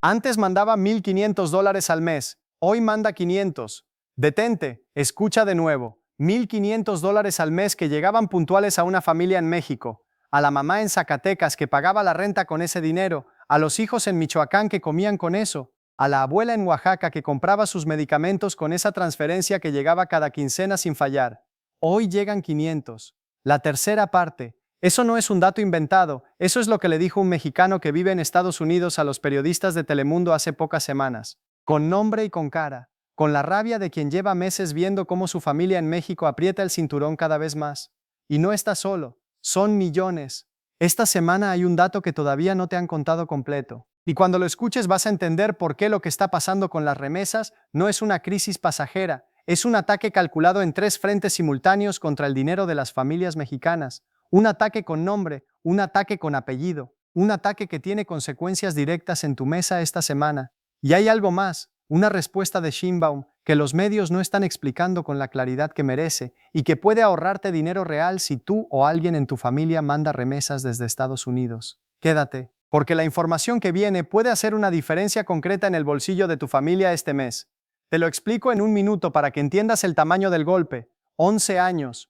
Antes mandaba $1,500 al mes, hoy manda 500. Detente, escucha de nuevo. $1,500 al mes que llegaban puntuales a una familia en México, a la mamá en Zacatecas que pagaba la renta con ese dinero, a los hijos en Michoacán que comían con eso, a la abuela en Oaxaca que compraba sus medicamentos con esa transferencia que llegaba cada quincena sin fallar. Hoy llegan 500. La tercera parte. Eso no es un dato inventado, eso es lo que le dijo un mexicano que vive en Estados Unidos a los periodistas de Telemundo hace pocas semanas. Con nombre y con cara. Con la rabia de quien lleva meses viendo cómo su familia en México aprieta el cinturón cada vez más. Y no está solo, son millones. Esta semana hay un dato que todavía no te han contado completo. Y cuando lo escuches vas a entender por qué lo que está pasando con las remesas no es una crisis pasajera, es un ataque calculado en 3 frentes simultáneos contra el dinero de las familias mexicanas. Un ataque con nombre, un ataque con apellido, un ataque que tiene consecuencias directas en tu mesa esta semana. Y hay algo más, una respuesta de Sheinbaum que los medios no están explicando con la claridad que merece y que puede ahorrarte dinero real si tú o alguien en tu familia manda remesas desde Estados Unidos. Quédate, porque la información que viene puede hacer una diferencia concreta en el bolsillo de tu familia este mes. Te lo explico en un minuto para que entiendas el tamaño del golpe. 11 años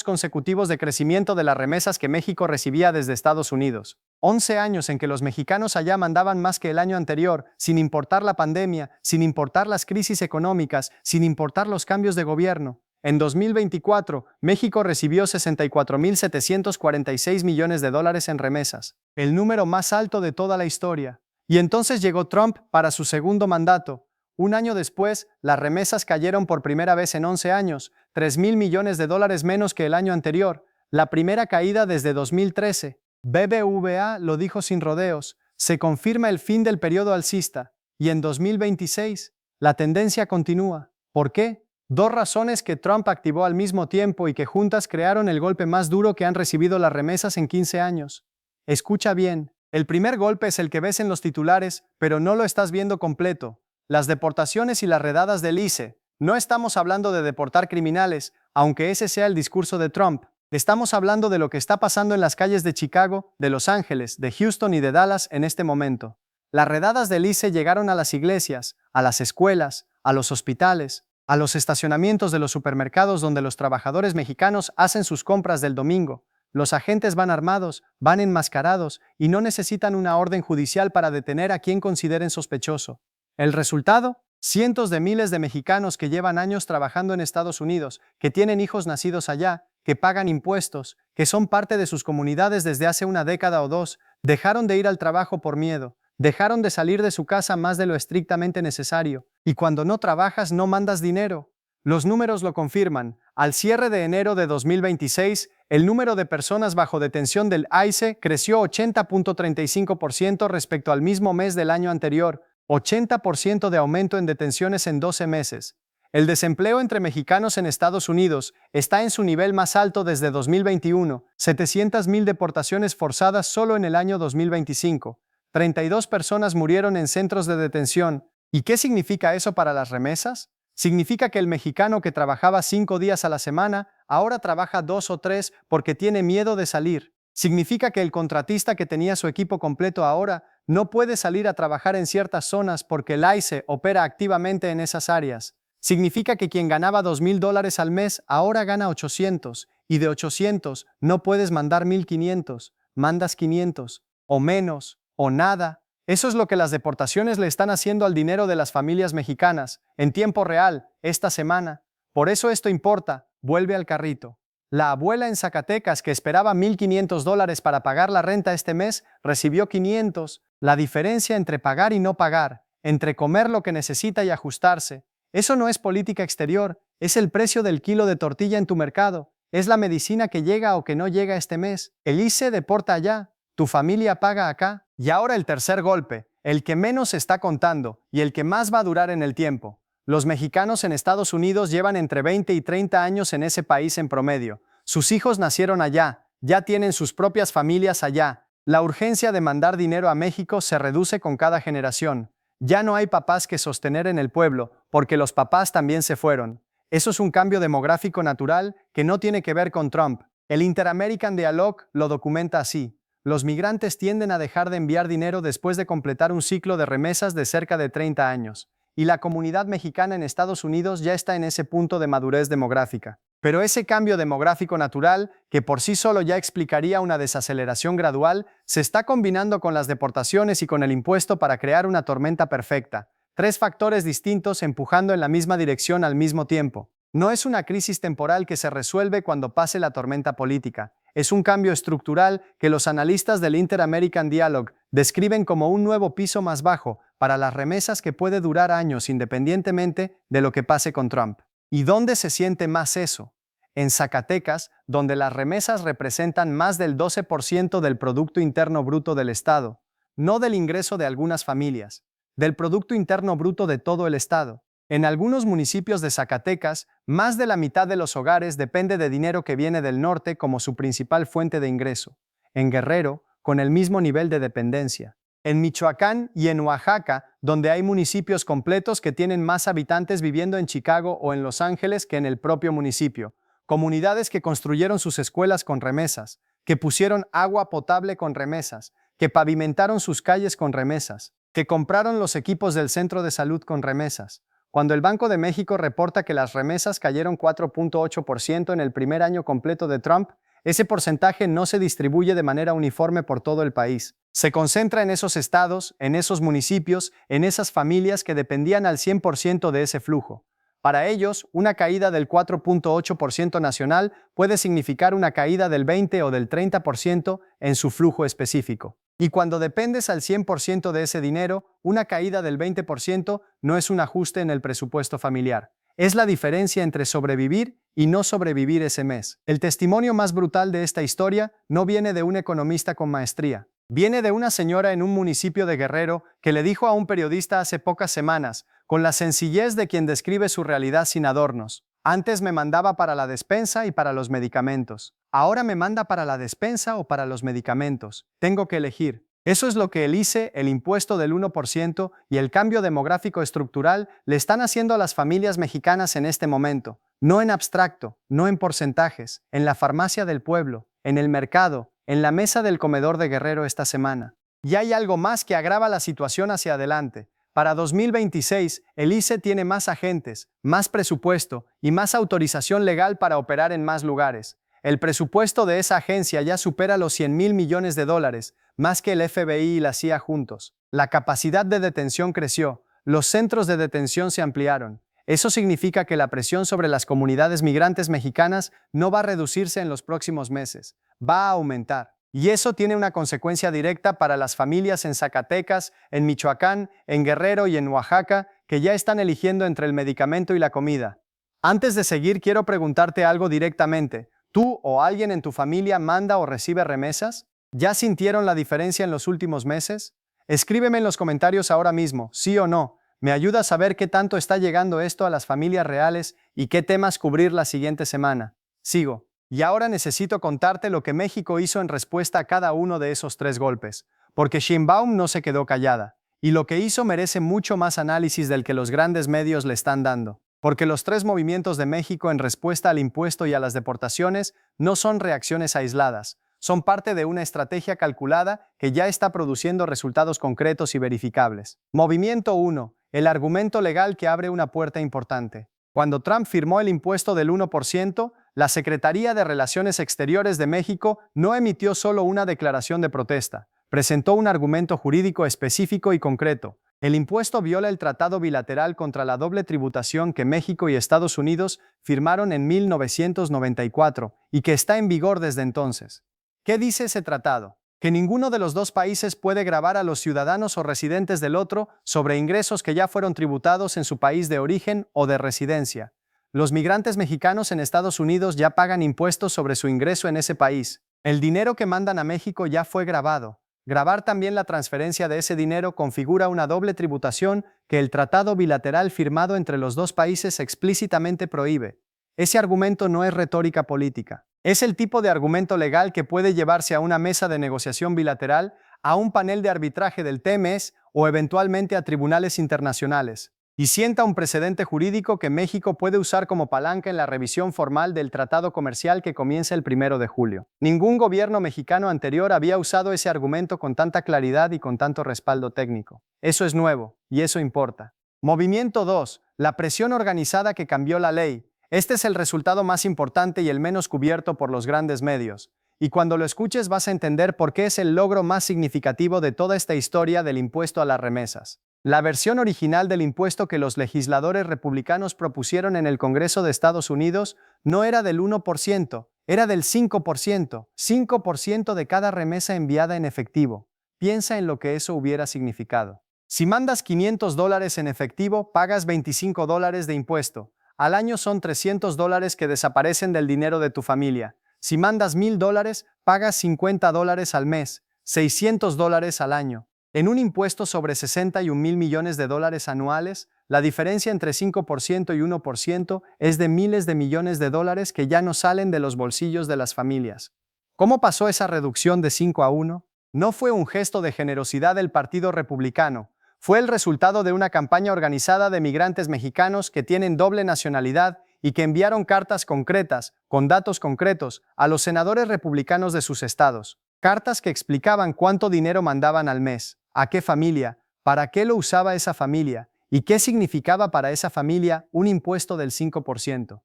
consecutivos de crecimiento de las remesas que México recibía desde Estados Unidos. 11 años en que los mexicanos allá mandaban más que el año anterior, sin importar la pandemia, sin importar las crisis económicas, sin importar los cambios de gobierno. En 2024, México recibió $64,746 millones en remesas, el número más alto de toda la historia. Y entonces llegó Trump para su segundo mandato. Un año después, las remesas cayeron por primera vez en 11 años, $3,000 millones menos que el año anterior, la primera caída desde 2013. BBVA lo dijo sin rodeos, se confirma el fin del periodo alcista, y en 2026, la tendencia continúa. ¿Por qué? 2 razones que Trump activó al mismo tiempo y que juntas crearon el golpe más duro que han recibido las remesas en 15 años. Escucha bien, el primer golpe es el que ves en los titulares, pero no lo estás viendo completo. Las deportaciones y las redadas del ICE. No estamos hablando de deportar criminales, aunque ese sea el discurso de Trump. Estamos hablando de lo que está pasando en las calles de Chicago, de Los Ángeles, de Houston y de Dallas en este momento. Las redadas del ICE llegaron a las iglesias, a las escuelas, a los hospitales, a los estacionamientos de los supermercados donde los trabajadores mexicanos hacen sus compras del domingo. Los agentes van armados, van enmascarados y no necesitan una orden judicial para detener a quien consideren sospechoso. ¿El resultado? Cientos de miles de mexicanos que llevan años trabajando en Estados Unidos, que tienen hijos nacidos allá, que pagan impuestos, que son parte de sus comunidades desde hace una década o 2, dejaron de ir al trabajo por miedo, dejaron de salir de su casa más de lo estrictamente necesario, y cuando no trabajas no mandas dinero. Los números lo confirman. Al cierre de enero de 2026, el número de personas bajo detención del ICE creció 80.35% respecto al mismo mes del año anterior, 80% de aumento en detenciones en 12 meses. El desempleo entre mexicanos en Estados Unidos está en su nivel más alto desde 2021, 700,000 deportaciones forzadas solo en el año 2025. 32 personas murieron en centros de detención. ¿Y qué significa eso para las remesas? Significa que el mexicano que trabajaba 5 días a la semana ahora trabaja 2 o 3 porque tiene miedo de salir. Significa que el contratista que tenía su equipo completo ahora no puede salir a trabajar en ciertas zonas porque el ICE opera activamente en esas áreas. Significa que quien ganaba $2,000 al mes ahora gana 800, y de 800 no puedes mandar 1,500, mandas 500, o menos, o nada. Eso es lo que las deportaciones le están haciendo al dinero de las familias mexicanas, en tiempo real, esta semana. Por eso esto importa, vuelve al carrito. La abuela en Zacatecas que esperaba $1,500 para pagar la renta este mes, recibió 500. La diferencia entre pagar y no pagar, entre comer lo que necesita y ajustarse. Eso no es política exterior, es el precio del kilo de tortilla en tu mercado, es la medicina que llega o que no llega este mes. El ICE deporta allá, tu familia paga acá. Y ahora el tercer golpe, el que menos está contando y el que más va a durar en el tiempo. Los mexicanos en Estados Unidos llevan entre 20 y 30 años en ese país en promedio. Sus hijos nacieron allá, ya tienen sus propias familias allá. La urgencia de mandar dinero a México se reduce con cada generación. Ya no hay papás que sostener en el pueblo, porque los papás también se fueron. Eso es un cambio demográfico natural que no tiene que ver con Trump. El Inter-American Dialogue lo documenta así. los migrantes tienden a dejar de enviar dinero después de completar un ciclo de remesas de cerca de 30 años, y la comunidad mexicana en Estados Unidos ya está en ese punto de madurez demográfica. Pero ese cambio demográfico natural, que por sí solo ya explicaría una desaceleración gradual, se está combinando con las deportaciones y con el impuesto para crear una tormenta perfecta. Tres factores distintos empujando en la misma dirección al mismo tiempo. No es una crisis temporal que se resuelve cuando pase la tormenta política. Es un cambio estructural que los analistas del Inter-American Dialogue describen como un nuevo piso más bajo para las remesas que puede durar años independientemente de lo que pase con Trump. ¿Y dónde se siente más eso? En Zacatecas, donde las remesas representan más del 12% del Producto Interno Bruto del Estado, no del ingreso de algunas familias, del Producto Interno Bruto de todo el Estado. En algunos municipios de Zacatecas, más de la mitad de los hogares depende de dinero que viene del norte como su principal fuente de ingreso. En Guerrero, con el mismo nivel de dependencia. En Michoacán y en Oaxaca, donde hay municipios completos que tienen más habitantes viviendo en Chicago o en Los Ángeles que en el propio municipio. Comunidades que construyeron sus escuelas con remesas, que pusieron agua potable con remesas, que pavimentaron sus calles con remesas, que compraron los equipos del centro de salud con remesas. Cuando el Banco de México reporta que las remesas cayeron 4.8% en el primer año completo de Trump, ese porcentaje no se distribuye de manera uniforme por todo el país. Se concentra en esos estados, en esos municipios, en esas familias que dependían al 100% de ese flujo. Para ellos, una caída del 4.8% nacional puede significar una caída del 20 o del 30% en su flujo específico. Y cuando dependes al 100% de ese dinero, una caída del 20% no es un ajuste en el presupuesto familiar. Es la diferencia entre sobrevivir y no sobrevivir ese mes. El testimonio más brutal de esta historia no viene de un economista con maestría. Viene de una señora en un municipio de Guerrero que le dijo a un periodista hace pocas semanas, con la sencillez de quien describe su realidad sin adornos: antes me mandaba para la despensa y para los medicamentos. Ahora me manda para la despensa o para los medicamentos. Tengo que elegir. Eso es lo que el ICE, el impuesto del 1% y el cambio demográfico estructural le están haciendo a las familias mexicanas en este momento. No en abstracto, no en porcentajes, en la farmacia del pueblo, en el mercado, en la mesa del comedor de Guerrero esta semana. Y hay algo más que agrava la situación hacia adelante. Para 2026, el ICE tiene más agentes, más presupuesto y más autorización legal para operar en más lugares. El presupuesto de esa agencia ya supera los $100,000 millones, más que el FBI y la CIA juntos. La capacidad de detención creció, los centros de detención se ampliaron. Eso significa que la presión sobre las comunidades migrantes mexicanas no va a reducirse en los próximos meses, va a aumentar. Y eso tiene una consecuencia directa para las familias en Zacatecas, en Michoacán, en Guerrero y en Oaxaca, que ya están eligiendo entre el medicamento y la comida. Antes de seguir, quiero preguntarte algo directamente. ¿Tú o alguien en tu familia manda o recibe remesas? ¿Ya sintieron la diferencia en los últimos meses? Escríbeme en los comentarios ahora mismo, sí o no. Me ayuda a saber qué tanto está llegando esto a las familias reales y qué temas cubrir la siguiente semana. Sigo. Y ahora necesito contarte lo que México hizo en respuesta a cada uno de esos tres golpes, porque Sheinbaum no se quedó callada, y lo que hizo merece mucho más análisis del que los grandes medios le están dando, porque los tres movimientos de México en respuesta al impuesto y a las deportaciones no son reacciones aisladas, son parte de una estrategia calculada que ya está produciendo resultados concretos y verificables. Movimiento 1. El argumento legal que abre una puerta importante. Cuando Trump firmó el impuesto del 1%, la Secretaría de Relaciones Exteriores de México no emitió solo una declaración de protesta, presentó un argumento jurídico específico y concreto. El impuesto viola el Tratado Bilateral contra la Doble Tributación que México y Estados Unidos firmaron en 1994 y que está en vigor desde entonces. ¿Qué dice ese tratado? Que ninguno de los dos países puede gravar a los ciudadanos o residentes del otro sobre ingresos que ya fueron tributados en su país de origen o de residencia. Los migrantes mexicanos en Estados Unidos ya pagan impuestos sobre su ingreso en ese país. El dinero que mandan a México ya fue gravado. Gravar también la transferencia de ese dinero configura una doble tributación que el tratado bilateral firmado entre los dos países explícitamente prohíbe. Ese argumento no es retórica política. Es el tipo de argumento legal que puede llevarse a una mesa de negociación bilateral, a un panel de arbitraje del TMS o eventualmente a tribunales internacionales. y sienta un precedente jurídico que México puede usar como palanca en la revisión formal del tratado comercial que comienza el 1 de julio. Ningún gobierno mexicano anterior había usado ese argumento con tanta claridad y con tanto respaldo técnico. Eso es nuevo, y eso importa. Movimiento 2. La presión organizada que cambió la ley. Este es el resultado más importante y el menos cubierto por los grandes medios. Y cuando lo escuches vas a entender por qué es el logro más significativo de toda esta historia del impuesto a las remesas. La versión original del impuesto que los legisladores republicanos propusieron en el Congreso de Estados Unidos no era del 1%, era del 5%, 5% de cada remesa enviada en efectivo. Piensa en lo que eso hubiera significado. Si mandas $500 en efectivo, pagas $25 de impuesto. Al año son $300 que desaparecen del dinero de tu familia. Si mandas $1,000, pagas $50 al mes, $600 al año. En un impuesto sobre 61,000 millones de dólares anuales, la diferencia entre 5% y 1% es de miles de millones de dólares que ya no salen de los bolsillos de las familias. ¿Cómo pasó esa reducción de 5 a 1? No fue un gesto de generosidad del Partido Republicano, fue el resultado de una campaña organizada de migrantes mexicanos que tienen doble nacionalidad y que enviaron cartas concretas, con datos concretos, a los senadores republicanos de sus estados. Cartas que explicaban cuánto dinero mandaban al mes, a qué familia, para qué lo usaba esa familia y qué significaba para esa familia un impuesto del 5%.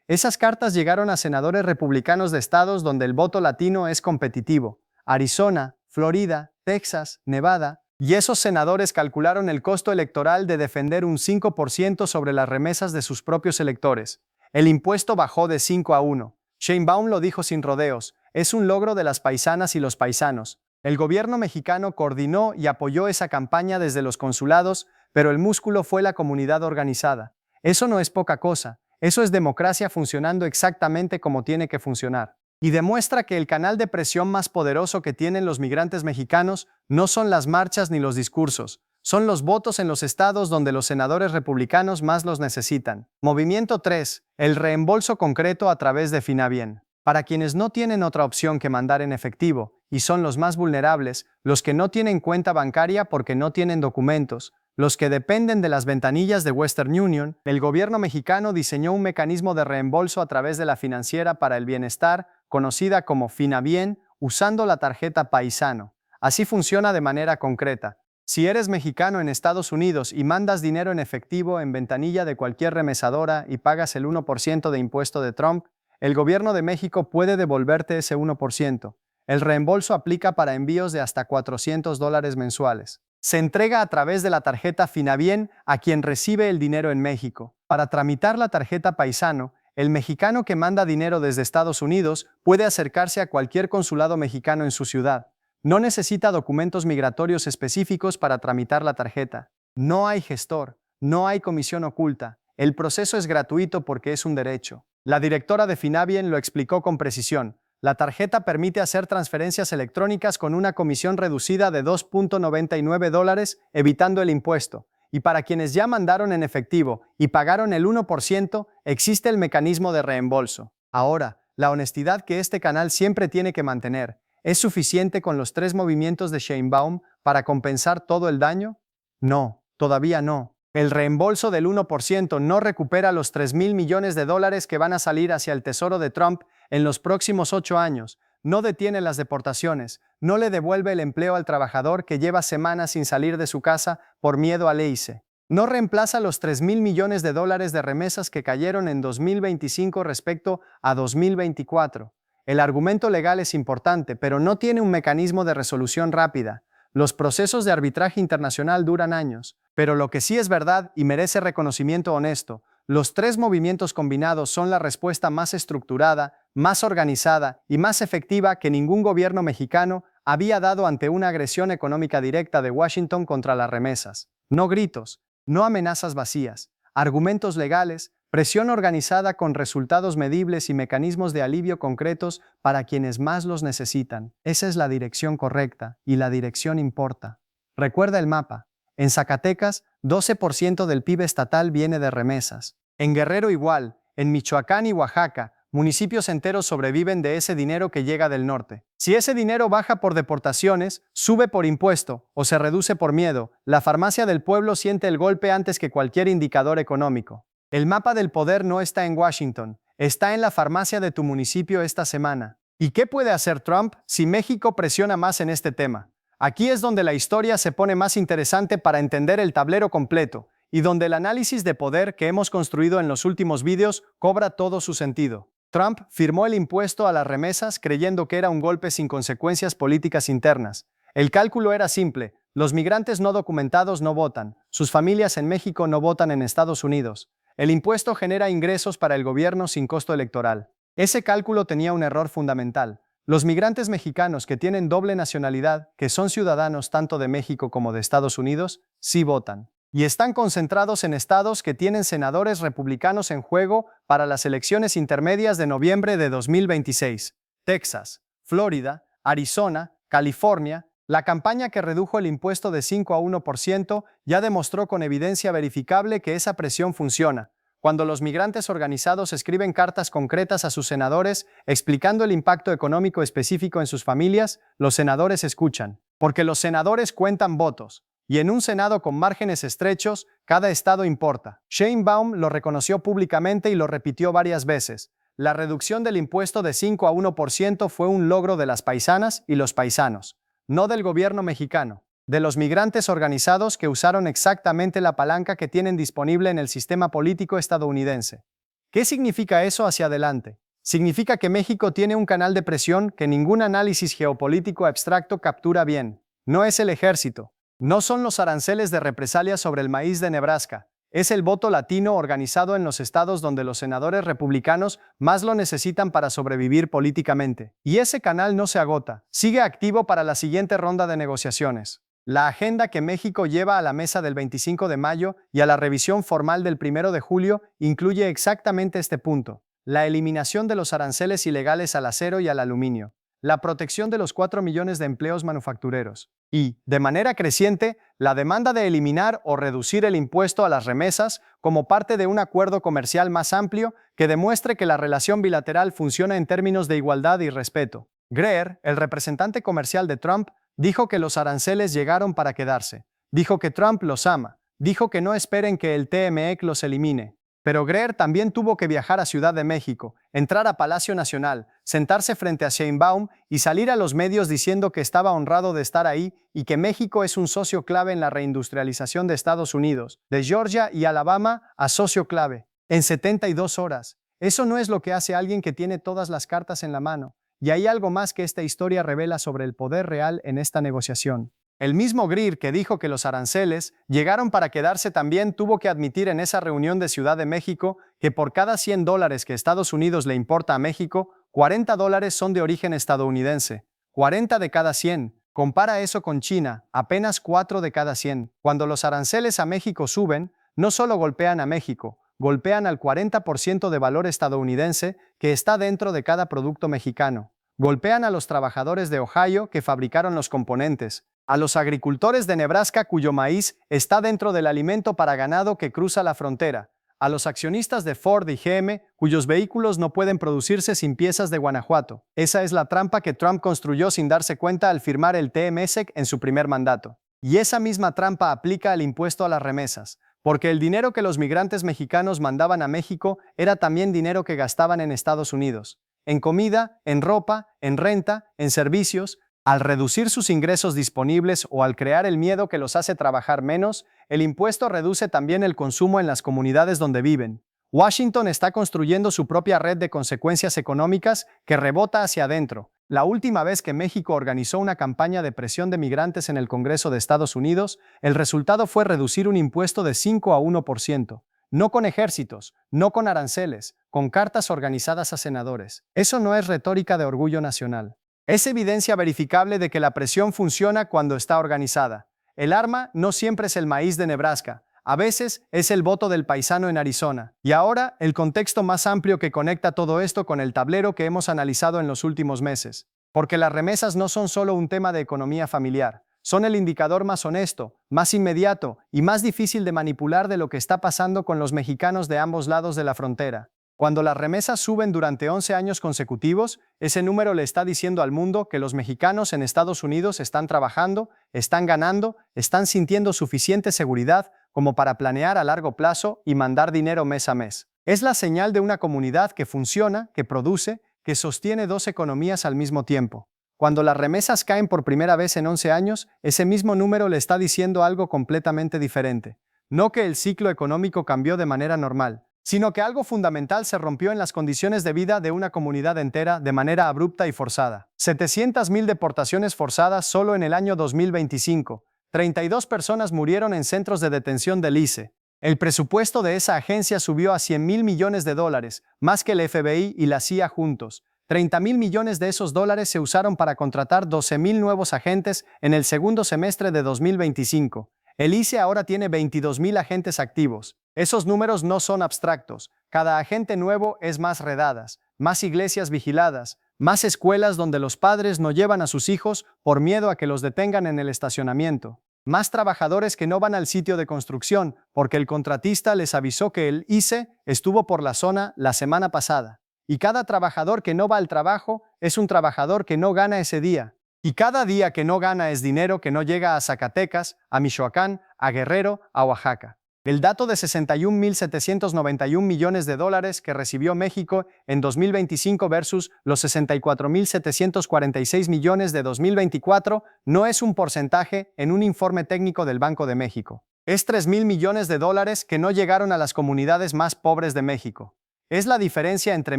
Esas cartas llegaron a senadores republicanos de estados donde el voto latino es competitivo: Arizona, Florida, Texas, Nevada, y esos senadores calcularon el costo electoral de defender un 5% sobre las remesas de sus propios electores. El impuesto bajó de 5 a 1. Sheinbaum lo dijo sin rodeos: es un logro de las paisanas y los paisanos. El gobierno mexicano coordinó y apoyó esa campaña desde los consulados, pero el músculo fue la comunidad organizada. Eso no es poca cosa, eso es democracia funcionando exactamente como tiene que funcionar. Y demuestra que el canal de presión más poderoso que tienen los migrantes mexicanos no son las marchas ni los discursos, son los votos en los estados donde los senadores republicanos más los necesitan. Movimiento 3. El reembolso concreto a través de Finabien. Para quienes no tienen otra opción que mandar en efectivo, y son los más vulnerables, los que no tienen cuenta bancaria porque no tienen documentos, los que dependen de las ventanillas de Western Union, el gobierno mexicano diseñó un mecanismo de reembolso a través de la Financiera para el Bienestar, conocida como Finabien, usando la tarjeta Paisano. Así funciona de manera concreta. Si eres mexicano en Estados Unidos y mandas dinero en efectivo en ventanilla de cualquier remesadora y pagas el 1% de impuesto de Trump, el gobierno de México puede devolverte ese 1%. El reembolso aplica para envíos de hasta $400 mensuales. Se entrega a través de la tarjeta Finabien a quien recibe el dinero en México. Para tramitar la tarjeta Paisano, el mexicano que manda dinero desde Estados Unidos puede acercarse a cualquier consulado mexicano en su ciudad. No necesita documentos migratorios específicos para tramitar la tarjeta. No hay gestor, no hay comisión oculta. El proceso es gratuito porque es un derecho. La directora de Finabien lo explicó con precisión. La tarjeta permite hacer transferencias electrónicas con una comisión reducida de $2.99, evitando el impuesto. Y para quienes ya mandaron en efectivo y pagaron el 1%, existe el mecanismo de reembolso. Ahora, la honestidad que este canal siempre tiene que mantener, ¿es suficiente con los 3 movimientos de Sheinbaum para compensar todo el daño? No, todavía no. El reembolso del 1% no recupera los $3,000 millones que van a salir hacia el tesoro de Trump en los próximos 8 años, no detiene las deportaciones, no le devuelve el empleo al trabajador que lleva semanas sin salir de su casa por miedo al ICE. No reemplaza los $3,000 millones de remesas que cayeron en 2025 respecto a 2024. El argumento legal es importante, pero no tiene un mecanismo de resolución rápida. Los procesos de arbitraje internacional duran años, pero lo que sí es verdad y merece reconocimiento honesto, los 3 movimientos combinados son la respuesta más estructurada, más organizada y más efectiva que ningún gobierno mexicano había dado ante una agresión económica directa de Washington contra las remesas. No gritos, no amenazas vacías, argumentos legales, presión organizada con resultados medibles y mecanismos de alivio concretos para quienes más los necesitan. Esa es la dirección correcta y la dirección importa. Recuerda el mapa. En Zacatecas, 12% del PIB estatal viene de remesas. En Guerrero igual, en Michoacán y Oaxaca, municipios enteros sobreviven de ese dinero que llega del norte. Si ese dinero baja por deportaciones, sube por impuesto o se reduce por miedo, la farmacia del pueblo siente el golpe antes que cualquier indicador económico. El mapa del poder no está en Washington, está en la farmacia de tu municipio esta semana. ¿Y qué puede hacer Trump si México presiona más en este tema? Aquí es donde la historia se pone más interesante para entender el tablero completo y donde el análisis de poder que hemos construido en los últimos vídeos cobra todo su sentido. Trump firmó el impuesto a las remesas creyendo que era un golpe sin consecuencias políticas internas. El cálculo era simple: los migrantes no documentados no votan, sus familias en México no votan en Estados Unidos. El impuesto genera ingresos para el gobierno sin costo electoral. Ese cálculo tenía un error fundamental. Los migrantes mexicanos que tienen doble nacionalidad, que son ciudadanos tanto de México como de Estados Unidos, sí votan. Y están concentrados en estados que tienen senadores republicanos en juego para las elecciones intermedias de noviembre de 2026. Texas, Florida, Arizona, California. La campaña que redujo el impuesto de 5 a 1% ya demostró con evidencia verificable que esa presión funciona. Cuando los migrantes organizados escriben cartas concretas a sus senadores explicando el impacto económico específico en sus familias, los senadores escuchan. Porque los senadores cuentan votos. Y en un Senado con márgenes estrechos, cada estado importa. Sheinbaum lo reconoció públicamente y lo repitió varias veces. La reducción del impuesto de 5 a 1% fue un logro de las paisanas y los paisanos, no del gobierno mexicano, de los migrantes organizados que usaron exactamente la palanca que tienen disponible en el sistema político estadounidense. ¿Qué significa eso hacia adelante? Significa que México tiene un canal de presión que ningún análisis geopolítico abstracto captura bien. No es el ejército. No son los aranceles de represalia sobre el maíz de Nebraska. Es el voto latino organizado en los estados donde los senadores republicanos más lo necesitan para sobrevivir políticamente. Y ese canal no se agota. Sigue activo para la siguiente ronda de negociaciones. La agenda que México lleva a la mesa del 25 de mayo y a la revisión formal del 1 de julio incluye exactamente este punto: la eliminación de los aranceles ilegales al acero y al aluminio, la protección de los 4 millones de empleos manufactureros y, de manera creciente, la demanda de eliminar o reducir el impuesto a las remesas como parte de un acuerdo comercial más amplio que demuestre que la relación bilateral funciona en términos de igualdad y respeto. Greer, el representante comercial de Trump, dijo que los aranceles llegaron para quedarse. Dijo que Trump los ama. Dijo que no esperen que el TMEC los elimine. Pero Greer también tuvo que viajar a Ciudad de México, entrar a Palacio Nacional, sentarse frente a Sheinbaum y salir a los medios diciendo que estaba honrado de estar ahí y que México es un socio clave en la reindustrialización de Estados Unidos, de Georgia y Alabama a socio clave, en 72 horas. Eso no es lo que hace alguien que tiene todas las cartas en la mano. Y hay algo más que esta historia revela sobre el poder real en esta negociación. El mismo Greer que dijo que los aranceles llegaron para quedarse también tuvo que admitir en esa reunión de Ciudad de México que por cada $100 que Estados Unidos le importa a México, $40 son de origen estadounidense. 40 de cada 100. Compara eso con China, apenas 4 de cada 100. Cuando los aranceles a México suben, no solo golpean a México, golpean al 40% de valor estadounidense que está dentro de cada producto mexicano. Golpean a los trabajadores de Ohio que fabricaron los componentes, a los agricultores de Nebraska cuyo maíz está dentro del alimento para ganado que cruza la frontera, a los accionistas de Ford y GM cuyos vehículos no pueden producirse sin piezas de Guanajuato. Esa es la trampa que Trump construyó sin darse cuenta al firmar el TMEC en su primer mandato. Y esa misma trampa aplica al impuesto a las remesas, porque el dinero que los migrantes mexicanos mandaban a México era también dinero que gastaban en Estados Unidos, en comida, en ropa, en renta, en servicios. Al reducir sus ingresos disponibles o al crear el miedo que los hace trabajar menos, el impuesto reduce también el consumo en las comunidades donde viven. Washington está construyendo su propia red de consecuencias económicas que rebota hacia adentro. La última vez que México organizó una campaña de presión de migrantes en el Congreso de Estados Unidos, el resultado fue reducir un impuesto de 5 a 1%. No con ejércitos, no con aranceles, con cartas organizadas a senadores. Eso no es retórica de orgullo nacional. Es evidencia verificable de que la presión funciona cuando está organizada. El arma no siempre es el maíz de Nebraska, a veces es el voto del paisano en Arizona. Y ahora, el contexto más amplio que conecta todo esto con el tablero que hemos analizado en los últimos meses. Porque las remesas no son solo un tema de economía familiar, son el indicador más honesto, más inmediato y más difícil de manipular de lo que está pasando con los mexicanos de ambos lados de la frontera. Cuando las remesas suben durante 11 años consecutivos, ese número le está diciendo al mundo que los mexicanos en Estados Unidos están trabajando, están ganando, están sintiendo suficiente seguridad como para planear a largo plazo y mandar dinero mes a mes. Es la señal de una comunidad que funciona, que produce, que sostiene dos economías al mismo tiempo. Cuando las remesas caen por primera vez en 11 años, ese mismo número le está diciendo algo completamente diferente. No que el ciclo económico cambió de manera normal, sino que algo fundamental se rompió en las condiciones de vida de una comunidad entera de manera abrupta y forzada. 700,000 deportaciones forzadas solo en el año 2025. 32 personas murieron en centros de detención del ICE. El presupuesto de esa agencia subió a $100,000 millones, más que el FBI y la CIA juntos. 30,000 millones de esos dólares se usaron para contratar 12,000 nuevos agentes en el segundo semestre de 2025. El ICE ahora tiene 22,000 agentes activos. Esos números no son abstractos. Cada agente nuevo es más redadas, más iglesias vigiladas, más escuelas donde los padres no llevan a sus hijos por miedo a que los detengan en el estacionamiento, más trabajadores que no van al sitio de construcción porque el contratista les avisó que el ICE estuvo por la zona la semana pasada. Y cada trabajador que no va al trabajo es un trabajador que no gana ese día. Y cada día que no gana es dinero que no llega a Zacatecas, a Michoacán, a Guerrero, a Oaxaca. El dato de 61,791 millones de dólares que recibió México en 2025 versus los 64,746 millones de 2024 no es un porcentaje en un informe técnico del Banco de México. Es 3,000 millones de dólares que no llegaron a las comunidades más pobres de México. Es la diferencia entre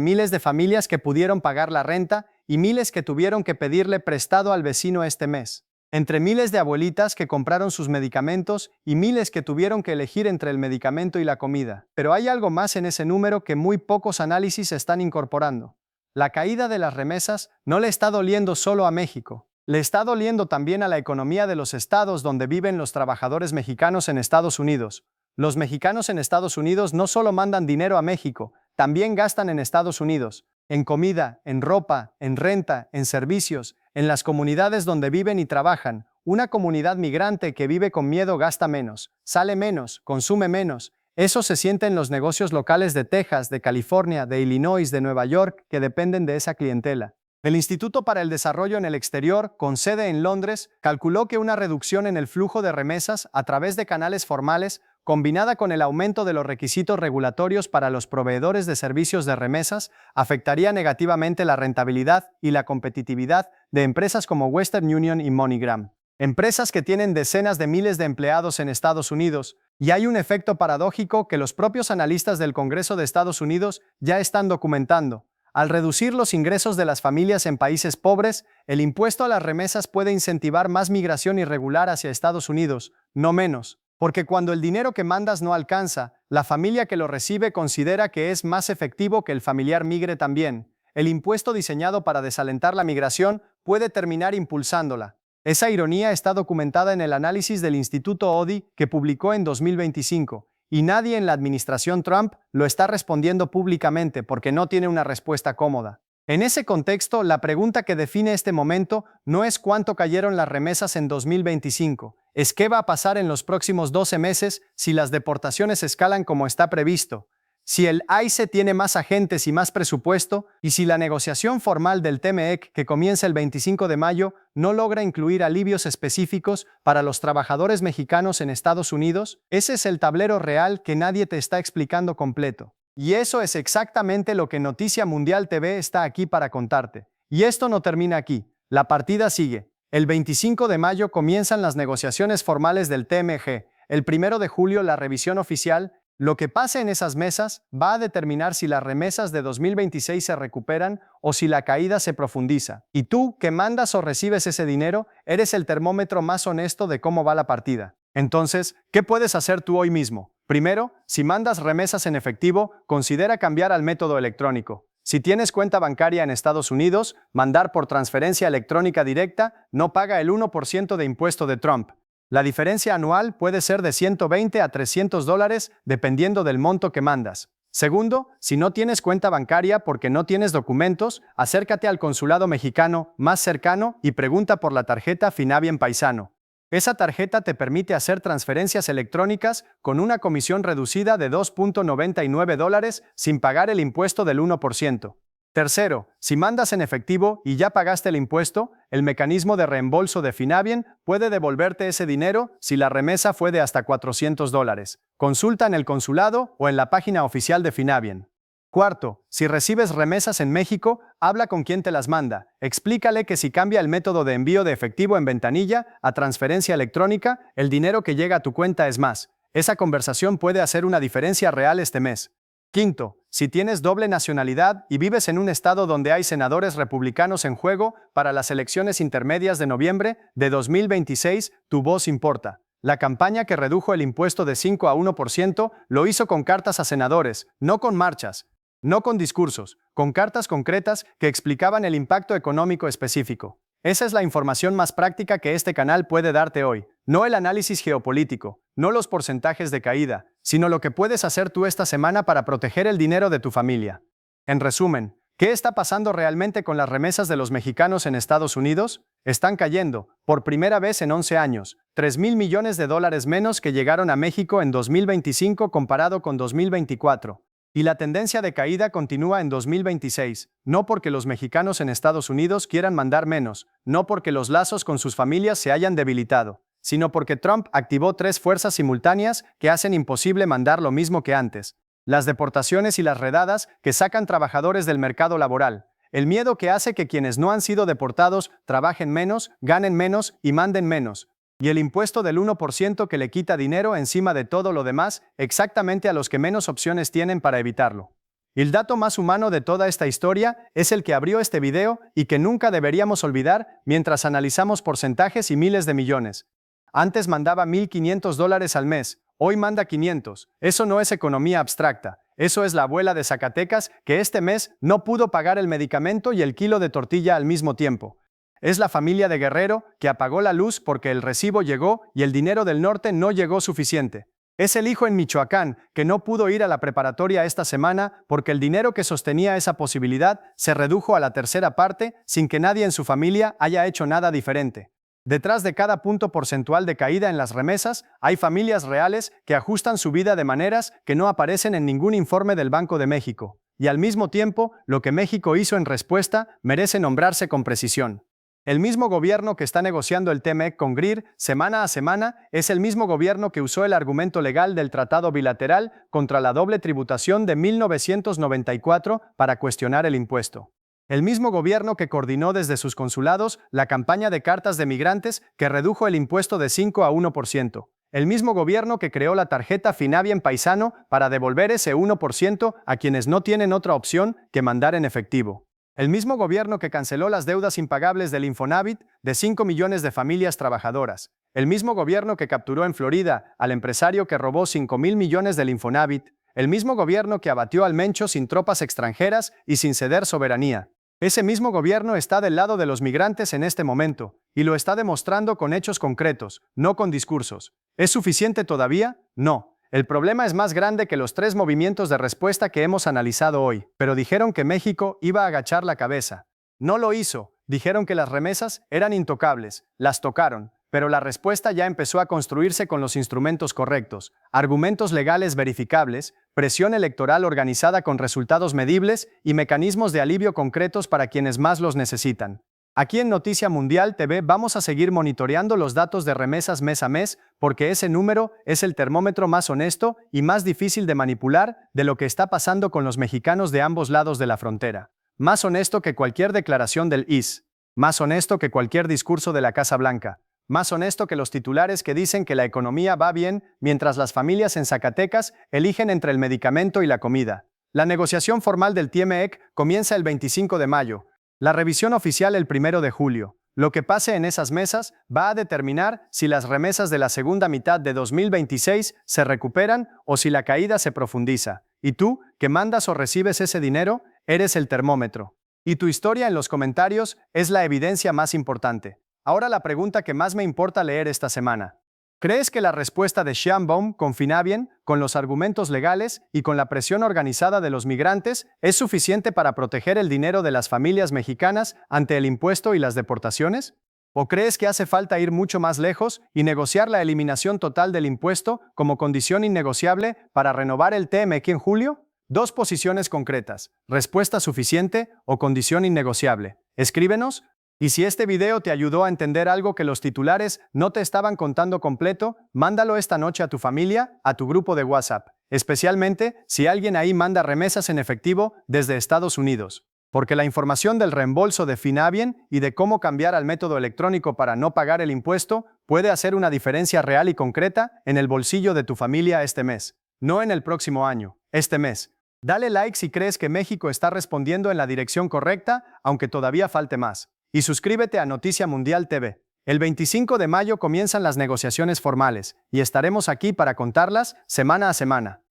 miles de familias que pudieron pagar la renta y miles que tuvieron que pedirle prestado al vecino este mes. Entre miles de abuelitas que compraron sus medicamentos y miles que tuvieron que elegir entre el medicamento y la comida. Pero hay algo más en ese número que muy pocos análisis están incorporando. La caída de las remesas no le está doliendo solo a México. Le está doliendo también a la economía de los estados donde viven los trabajadores mexicanos en Estados Unidos. Los mexicanos en Estados Unidos no solo mandan dinero a México, también gastan en Estados Unidos, en comida, en ropa, en renta, en servicios, en las comunidades donde viven y trabajan. Una comunidad migrante que vive con miedo gasta menos, sale menos, consume menos. Eso se siente en los negocios locales de Texas, de California, de Illinois, de Nueva York, que dependen de esa clientela. El Instituto para el Desarrollo en el Exterior, con sede en Londres, calculó que una reducción en el flujo de remesas a través de canales formales, combinada con el aumento de los requisitos regulatorios para los proveedores de servicios de remesas, afectaría negativamente la rentabilidad y la competitividad de empresas como Western Union y MoneyGram. Empresas que tienen decenas de miles de empleados en Estados Unidos, y hay un efecto paradójico que los propios analistas del Congreso de Estados Unidos ya están documentando. Al reducir los ingresos de las familias en países pobres, el impuesto a las remesas puede incentivar más migración irregular hacia Estados Unidos, no menos. Porque cuando el dinero que mandas no alcanza, la familia que lo recibe considera que es más efectivo que el familiar migre también. El impuesto diseñado para desalentar la migración puede terminar impulsándola. Esa ironía está documentada en el análisis del Instituto ODI que publicó en 2025, y nadie en la administración Trump lo está respondiendo públicamente porque no tiene una respuesta cómoda. En ese contexto, la pregunta que define este momento no es cuánto cayeron las remesas en 2025, es qué va a pasar en los próximos 12 meses si las deportaciones escalan como está previsto, si el ICE tiene más agentes y más presupuesto, y si la negociación formal del TMEC que comienza el 25 de mayo no logra incluir alivios específicos para los trabajadores mexicanos en Estados Unidos. Ese es el tablero real que nadie te está explicando completo. Y eso es exactamente lo que Noticia Mundial TV está aquí para contarte. Y esto no termina aquí. La partida sigue. El 25 de mayo comienzan las negociaciones formales del TMG. El 1 de julio la revisión oficial. Lo que pase en esas mesas va a determinar si las remesas de 2026 se recuperan o si la caída se profundiza. Y tú, que mandas o recibes ese dinero, eres el termómetro más honesto de cómo va la partida. Entonces, ¿qué puedes hacer tú hoy mismo? Primero, si mandas remesas en efectivo, considera cambiar al método electrónico. Si tienes cuenta bancaria en Estados Unidos, mandar por transferencia electrónica directa no paga el 1% de impuesto de Trump. La diferencia anual puede ser de $120 a $300 dependiendo del monto que mandas. Segundo, si no tienes cuenta bancaria porque no tienes documentos, acércate al consulado mexicano más cercano y pregunta por la tarjeta Finavien Paisano. Esa tarjeta te permite hacer transferencias electrónicas con una comisión reducida de $2.99 sin pagar el impuesto del 1%. Tercero, si mandas en efectivo y ya pagaste el impuesto, el mecanismo de reembolso de Finavien puede devolverte ese dinero si la remesa fue de hasta $400. Consulta en el consulado o en la página oficial de Finavien. Cuarto, si recibes remesas en México, habla con quien te las manda. Explícale que si cambia el método de envío de efectivo en ventanilla a transferencia electrónica, el dinero que llega a tu cuenta es más. Esa conversación puede hacer una diferencia real este mes. Quinto, si tienes doble nacionalidad y vives en un estado donde hay senadores republicanos en juego para las elecciones intermedias de noviembre de 2026, tu voz importa. La campaña que redujo el impuesto de 5 a 1% lo hizo con cartas a senadores, no con marchas. No con discursos, con cartas concretas que explicaban el impacto económico específico. Esa es la información más práctica que este canal puede darte hoy, no el análisis geopolítico, no los porcentajes de caída, sino lo que puedes hacer tú esta semana para proteger el dinero de tu familia. En resumen, ¿qué está pasando realmente con las remesas de los mexicanos en Estados Unidos? Están cayendo, por primera vez en 11 años, $3,000 millones menos que llegaron a México en 2025 comparado con 2024. Y la tendencia de caída continúa en 2026, no porque los mexicanos en Estados Unidos quieran mandar menos, no porque los lazos con sus familias se hayan debilitado, sino porque Trump activó 3 fuerzas simultáneas que hacen imposible mandar lo mismo que antes. Las deportaciones y las redadas que sacan trabajadores del mercado laboral. El miedo que hace que quienes no han sido deportados trabajen menos, ganen menos y manden menos. Y el impuesto del 1% que le quita dinero encima de todo lo demás, exactamente a los que menos opciones tienen para evitarlo. El dato más humano de toda esta historia es el que abrió este video y que nunca deberíamos olvidar mientras analizamos porcentajes y miles de millones. Antes mandaba $1,500 al mes, hoy manda 500. Eso no es economía abstracta. Eso es la abuela de Zacatecas que este mes no pudo pagar el medicamento y el kilo de tortilla al mismo tiempo. Es la familia de Guerrero que apagó la luz porque el recibo llegó y el dinero del norte no llegó suficiente. Es el hijo en Michoacán que no pudo ir a la preparatoria esta semana porque el dinero que sostenía esa posibilidad se redujo a la tercera parte sin que nadie en su familia haya hecho nada diferente. Detrás de cada punto porcentual de caída en las remesas, hay familias reales que ajustan su vida de maneras que no aparecen en ningún informe del Banco de México. Y al mismo tiempo, lo que México hizo en respuesta merece nombrarse con precisión. El mismo gobierno que está negociando el TMEC con GRIR semana a semana es el mismo gobierno que usó el argumento legal del Tratado Bilateral contra la doble tributación de 1994 para cuestionar el impuesto. El mismo gobierno que coordinó desde sus consulados la campaña de cartas de migrantes que redujo el impuesto de 5 a 1%. El mismo gobierno que creó la tarjeta Finavien Paisano para devolver ese 1% a quienes no tienen otra opción que mandar en efectivo. El mismo gobierno que canceló las deudas impagables del Infonavit de 5 millones de familias trabajadoras. El mismo gobierno que capturó en Florida al empresario que robó 5,000 millones del Infonavit. El mismo gobierno que abatió al Mencho sin tropas extranjeras y sin ceder soberanía. Ese mismo gobierno está del lado de los migrantes en este momento, y lo está demostrando con hechos concretos, no con discursos. ¿Es suficiente todavía? No. El problema es más grande que los 3 movimientos de respuesta que hemos analizado hoy, pero dijeron que México iba a agachar la cabeza. No lo hizo, dijeron que las remesas eran intocables, las tocaron, pero la respuesta ya empezó a construirse con los instrumentos correctos, argumentos legales verificables, presión electoral organizada con resultados medibles y mecanismos de alivio concretos para quienes más los necesitan. Aquí en Noticia Mundial TV vamos a seguir monitoreando los datos de remesas mes a mes porque ese número es el termómetro más honesto y más difícil de manipular de lo que está pasando con los mexicanos de ambos lados de la frontera. Más honesto que cualquier declaración del IS. Más honesto que cualquier discurso de la Casa Blanca. Más honesto que los titulares que dicen que la economía va bien mientras las familias en Zacatecas eligen entre el medicamento y la comida. La negociación formal del TMEC comienza el 25 de mayo. La revisión oficial el 1 de julio. Lo que pase en esas mesas va a determinar si las remesas de la segunda mitad de 2026 se recuperan o si la caída se profundiza. Y tú, que mandas o recibes ese dinero, eres el termómetro. Y tu historia en los comentarios es la evidencia más importante. Ahora la pregunta que más me importa leer esta semana. ¿Crees que la respuesta de Sheinbaum con Finavien, con los argumentos legales y con la presión organizada de los migrantes es suficiente para proteger el dinero de las familias mexicanas ante el impuesto y las deportaciones? ¿O crees que hace falta ir mucho más lejos y negociar la eliminación total del impuesto como condición innegociable para renovar el TMQ en julio? Dos posiciones concretas, respuesta suficiente o condición innegociable. Escríbenos. Y si este video te ayudó a entender algo que los titulares no te estaban contando completo, mándalo esta noche a tu familia, a tu grupo de WhatsApp, especialmente si alguien ahí manda remesas en efectivo desde Estados Unidos. Porque la información del reembolso de Finavien y de cómo cambiar al método electrónico para no pagar el impuesto puede hacer una diferencia real y concreta en el bolsillo de tu familia este mes, no en el próximo año, este mes. Dale like si crees que México está respondiendo en la dirección correcta, aunque todavía falte más. Y suscríbete a Noticia Mundial TV. El 25 de mayo comienzan las negociaciones formales y estaremos aquí para contarlas semana a semana.